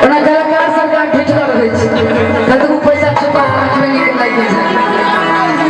ओना कलाकार सरकार भेजल रहै छै कतबो पैसा चुका आठवें निकल लागि छै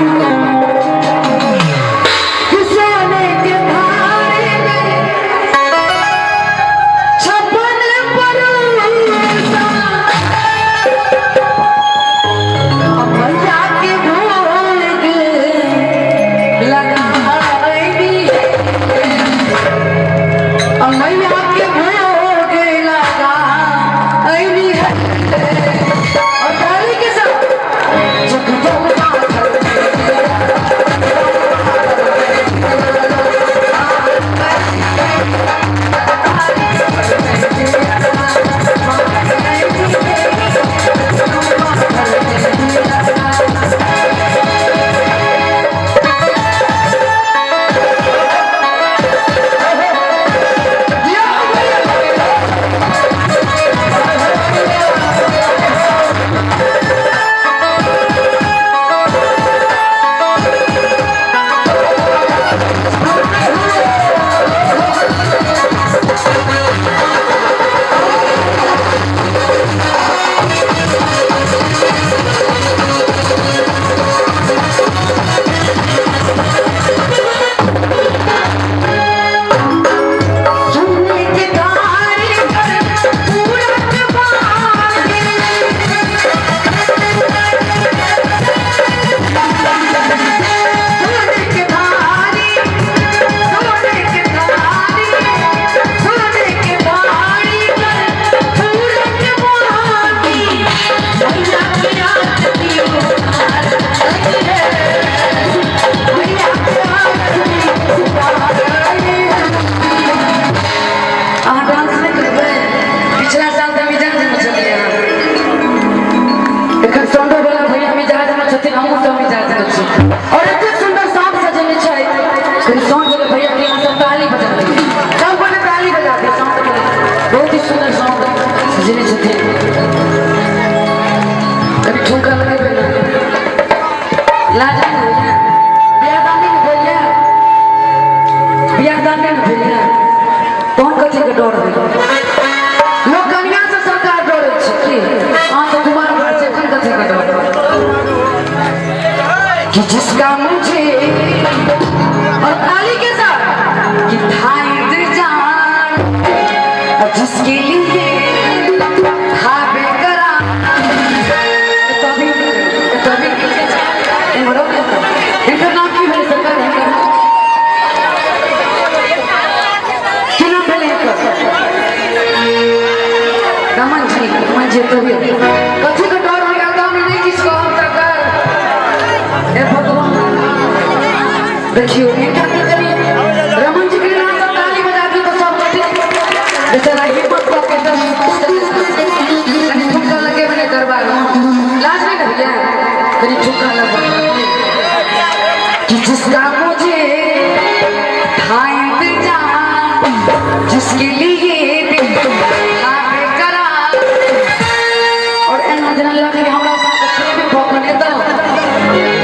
कि जिसका मुझे और ताली के साथ कि था इंतजार जिसके लिए था बेकरार तभी इनका नाम की मेरी सरकार क्या नाम पहले रमन जी तभी कथी का डर हो गया में नहीं किसको हम सरकार देखियो रमन जी के नाम पर ताली बजा दी तो सब बेचारा हिम्मत करके कहीं ठुमका लगे मैंने दरबार लाज नहीं कर गया कहीं ठुमका लगा कि जिसका मुझे था इंतजार जिसके लिए था बेकरार और एना जना लगे हमरा साथ खेले भोकने तो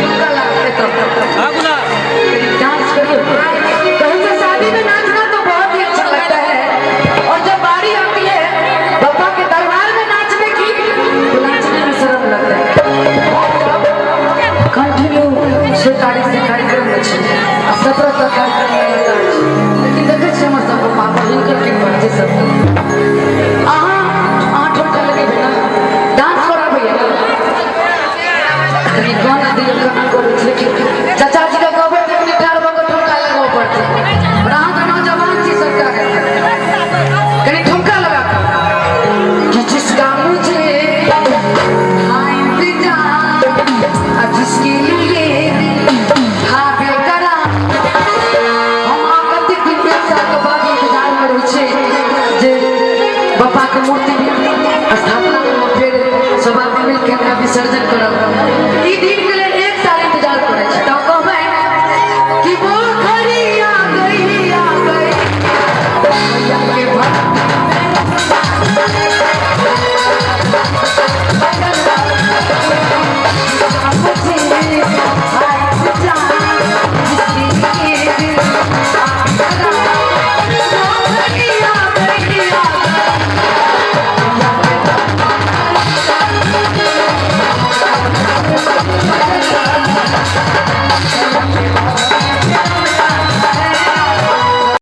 ठुमका लगते तो शादी में नाचना तो बहुत ही अच्छा लगता है और जब बारी आती है बाबा के दरबार में नाचने की तो नाचने में शर्म लगता है कंटिन्यू 6 तारीख से कार्यक्रम अच्छे 17 तक कार्यक्रम लेकिन देखे छे हमर सब पापा हिनकर के बच्चे सब आठ ठोका लगे ना डांस करा भैया कहीं गाना दिल का करो लेकिन चाचा जी का कवर देखने ठाड़ बगल ठोका लगाओ पड़ते और आप दोनों जवान थी सरकार कहीं ठोका लगा कि जिसका मुझे था इंतजार जिसके लिए था बेकरार हम आपत्ति दिन के साथ बाद इंतजार में रहे छे जे बाबा के मूर्ति स्थापना फिर सभा में मिलकर विसर्जन करब